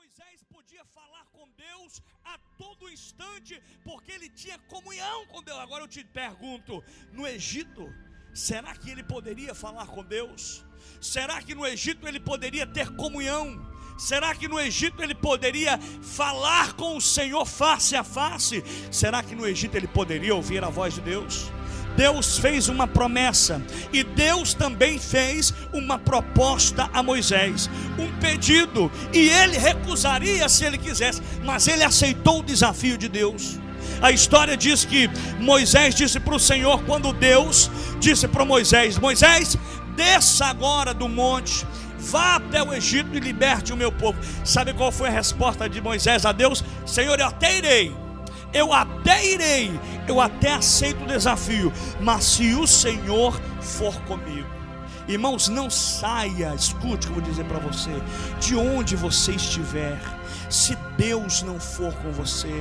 Moisés podia falar com Deus a todo instante, porque ele tinha comunhão com Deus. Agora eu te pergunto, no Egito, será que ele poderia falar com Deus? Será que no Egito ele poderia ter comunhão? Será que no Egito ele poderia falar com o Senhor face a face? Será que no Egito ele poderia ouvir a voz de Deus? Deus fez uma promessa, e Deus também fez uma proposta a Moisés, um pedido, e ele recusaria se ele quisesse, mas ele aceitou o desafio de Deus. A história diz que Moisés disse para o Senhor, quando Deus disse para Moisés: Moisés, desça agora do monte, vá até o Egito e liberte o meu povo. Sabe qual foi a resposta de Moisés a Deus? Senhor, eu até irei, eu até aceito o desafio, mas se o Senhor for comigo. Irmãos, não saia, escute o que eu vou dizer para você, de onde você estiver. Se Deus não for com você,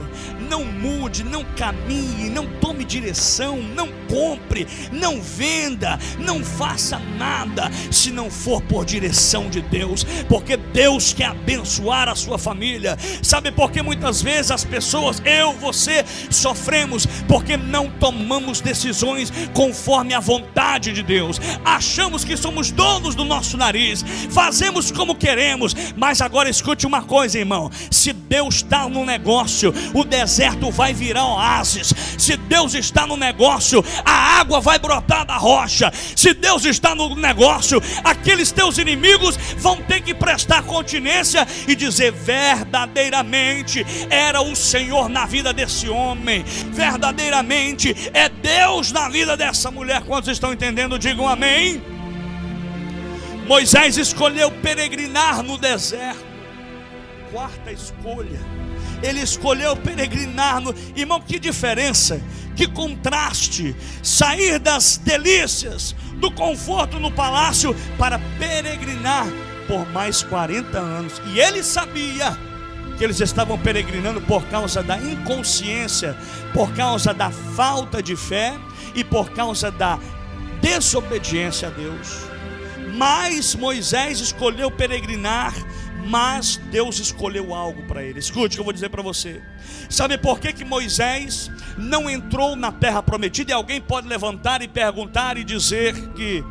não mude, não caminhe, não tome direção, não compre, não venda, não faça nada, se não for por direção de Deus, porque Deus quer abençoar a sua família. Sabe por que muitas vezes as pessoas, você, sofremos? Porque não tomamos decisões conforme a vontade de Deus. Achamos que somos donos do nosso nariz, fazemos como queremos. Mas agora escute uma coisa, irmão: se Deus está no negócio, o deserto vai virar oásis. Se Deus está no negócio, a água vai brotar da rocha. Se Deus está no negócio, aqueles teus inimigos vão ter que prestar continência e dizer: verdadeiramente era o Senhor na vida desse homem, verdadeiramente é Deus na vida dessa mulher. Quantos estão entendendo? Digam amém. Moisés escolheu peregrinar no deserto. Quarta escolha, ele escolheu peregrinar no... Irmão, que diferença, que contraste, sair das delícias, do conforto no palácio, para peregrinar por mais 40 anos. E ele sabia que eles estavam peregrinando por causa da inconsciência, por causa da falta de fé e por causa da desobediência a Deus. Mas Moisés escolheu peregrinar, mas Deus escolheu algo para ele. Escute o que eu vou dizer para você. Sabe por que Moisés não entrou na terra prometida? E alguém pode levantar e perguntar e dizer que: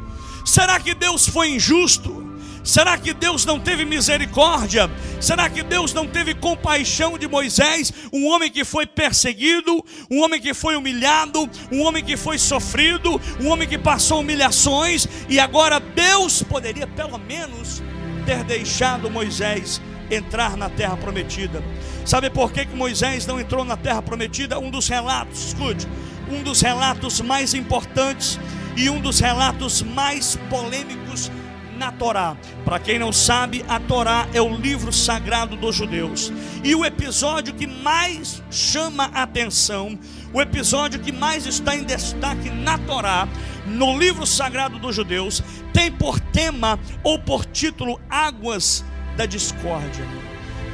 será que Deus foi injusto? Será que Deus não teve misericórdia? Será que Deus não teve compaixão de Moisés? Um homem que foi perseguido, um homem que foi humilhado, um homem que foi sofrido, um homem que passou humilhações. E agora Deus poderia pelo menos ter deixado Moisés entrar na terra prometida. Sabe por que Moisés não entrou na terra prometida? Um dos relatos, escute, um dos relatos mais importantes e um dos relatos mais polêmicos na Torá. Para quem não sabe, a Torá é o livro sagrado dos judeus. E o episódio que mais chama a atenção, o episódio que mais está em destaque na Torá, no livro sagrado dos judeus, tem por tema ou por título Águas da Discórdia.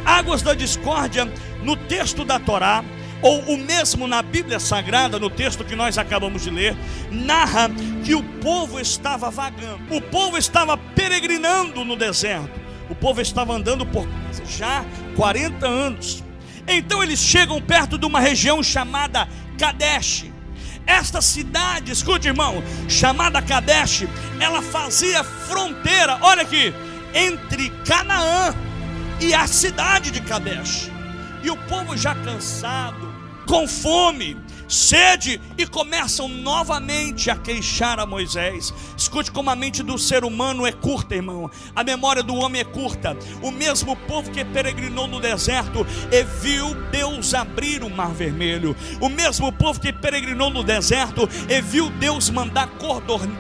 Águas da Discórdia, no texto da Torá, ou o mesmo na Bíblia Sagrada, no texto que nós acabamos de ler, narra que o povo estava vagando, o povo estava peregrinando no deserto, o povo estava andando por já 40 anos. Então eles chegam perto de uma região chamada Kadesh. Esta cidade, escute, irmão, chamada Kadesh, ela fazia fronteira, olha aqui, entre Canaã e a cidade de Kadesh. E o povo já cansado, com fome, sede, e começam novamente a queixar a Moisés. Escute como a mente do ser humano é curta, irmão. A memória do homem é curta. O mesmo povo que peregrinou no deserto e viu Deus abrir o mar vermelho. O mesmo povo que peregrinou no deserto e viu Deus mandar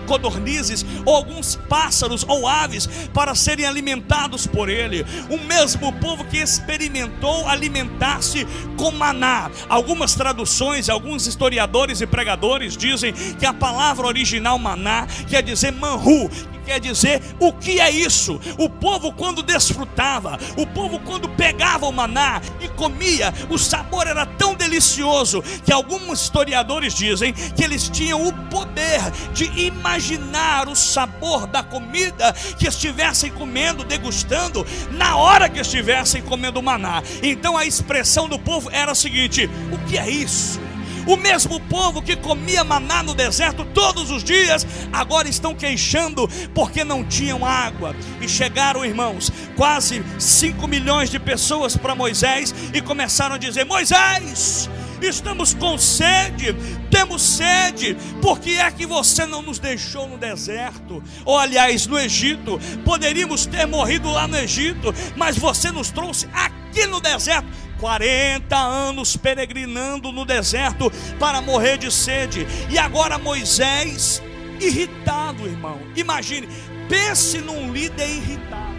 codornizes ou alguns pássaros ou aves para serem alimentados por ele. O mesmo povo que experimentou alimentar-se com maná. Algumas traduções, alguns historiadores e pregadores dizem que a palavra original maná quer dizer manhu, que quer dizer o que é isso. O povo, quando desfrutava, o povo, quando pegava o maná e comia, o sabor era tão delicioso que alguns historiadores dizem que eles tinham o poder de imaginar o sabor da comida que estivessem comendo, degustando, na hora que estivessem comendo o maná. Então a expressão do povo era a seguinte: o que é isso? O mesmo povo que comia maná no deserto todos os dias, agora estão queixando porque não tinham água. E chegaram, irmãos, quase 5 milhões de pessoas para Moisés e começaram a dizer: Moisés, estamos com sede, temos sede, por que é que você não nos deixou no deserto? Ou aliás, no Egito, poderíamos ter morrido lá no Egito, mas você nos trouxe aqui no deserto. 40 anos peregrinando no deserto para morrer de sede. E agora Moisés irritado, irmão. Imagine, pense num líder irritado.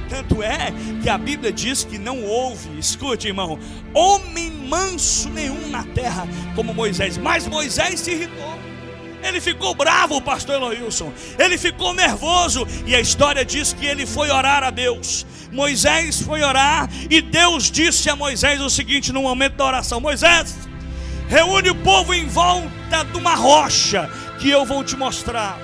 Tanto é que a Bíblia diz que não houve, escute, irmão, homem manso nenhum na terra como Moisés. Mas Moisés se irritou. Ele ficou bravo, o pastor Eloilson. Ele ficou nervoso. E a história diz que ele foi orar a Deus. Moisés foi orar e Deus disse a Moisés o seguinte no momento da oração: Moisés, reúne o povo em volta de uma rocha que eu vou te mostrar.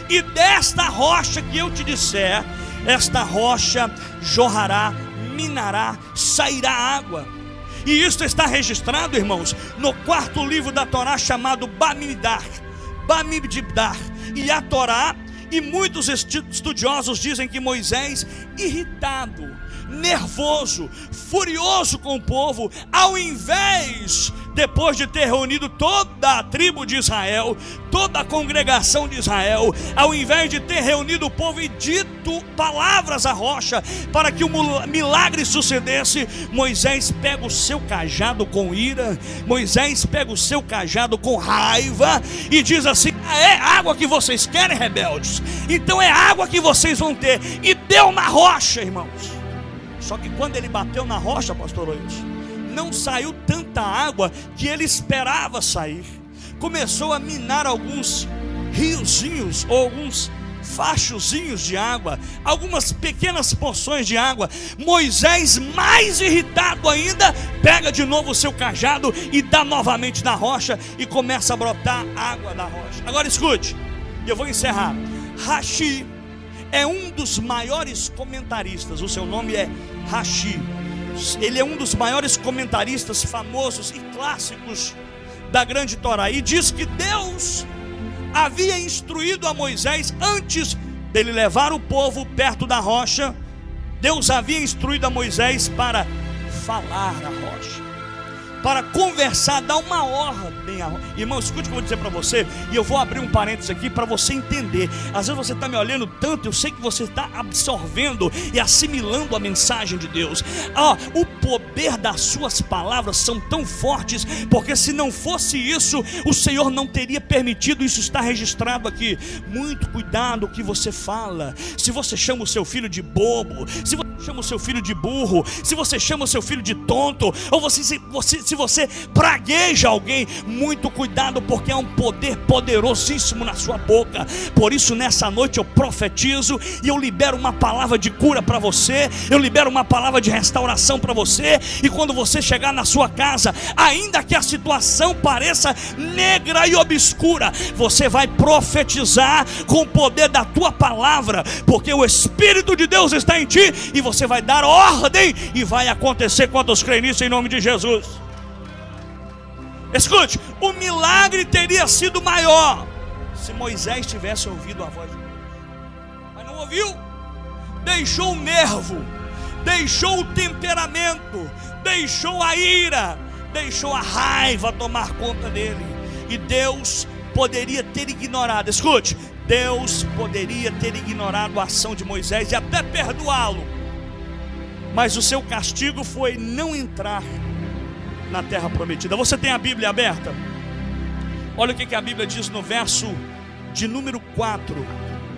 E desta rocha que eu te disser, esta rocha jorrará, minará, sairá água. E isso está registrado, irmãos, no 4º livro da Torá, chamado Bamidbar. E a Torá, e muitos estudiosos dizem que Moisés, irritado, nervoso, furioso com o povo, ao invés, depois de ter reunido toda a tribo de Israel, toda a congregação de Israel, ao invés de ter reunido o povo e dito palavras à rocha para que o milagre sucedesse, Moisés pega o seu cajado com ira, Moisés pega o seu cajado com raiva e diz assim: é água que vocês querem, rebeldes? Então é água que vocês vão ter. E deu na rocha, irmãos. Só que quando ele bateu na rocha, pastor Wilson, não saiu tanta água que ele esperava sair. Começou a minar alguns riozinhos ou alguns fachozinhos de água, algumas pequenas porções de água. Moisés, mais irritado ainda, pega de novo o seu cajado e dá novamente na rocha e começa a brotar água da rocha. Agora escute, eu vou encerrar. Rashi é um dos maiores comentaristas, o seu nome é Rashi. Ele é um dos maiores comentaristas famosos e clássicos da grande Torá, e diz que Deus havia instruído a Moisés, antes dele levar o povo perto da rocha, Deus havia instruído a Moisés para falar à rocha, para conversar, dar uma ordem. Irmão, escute o que eu vou dizer para você, e eu vou abrir um parênteses aqui para você entender. Às vezes você está me olhando tanto, eu sei que você está absorvendo e assimilando a mensagem de Deus. O poder das suas palavras são tão fortes, porque se não fosse isso, o Senhor não teria permitido. Isso está registrado aqui. Muito cuidado o que você fala. Se você chama o seu filho de bobo, se você chama o seu filho de burro, se você chama o seu filho de tonto, ou se você pragueja alguém, muito cuidado, porque há um poder poderosíssimo na sua boca. Por isso nessa noite eu profetizo e eu libero uma palavra de cura para você, eu libero uma palavra de restauração para você. E quando você chegar na sua casa, ainda que a situação pareça negra e obscura, você vai profetizar com o poder da tua palavra, porque o Espírito de Deus está em ti, e você vai dar ordem e vai acontecer. Quantos creem nisso em nome de Jesus? Escute, o milagre teria sido maior se Moisés tivesse ouvido a voz de Deus, mas não ouviu. Deixou o nervo, deixou o temperamento, deixou a ira, deixou a raiva tomar conta dele. E Deus poderia ter ignorado, escute, Deus poderia ter ignorado a ação de Moisés e até perdoá-lo, mas o seu castigo foi não entrar na terra prometida. Você tem a Bíblia aberta? Olha o que a Bíblia diz no verso de número 4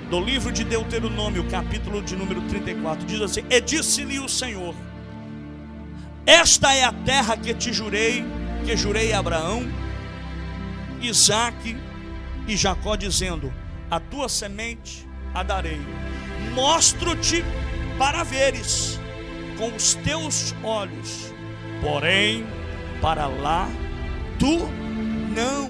do livro de Deuteronômio, capítulo de número 34. Diz assim: e disse-lhe o Senhor: esta é a terra que jurei a Abraão, Isaque e Jacó, dizendo: a tua semente a darei. Mostro-te para veres com os teus olhos, porém para lá tu não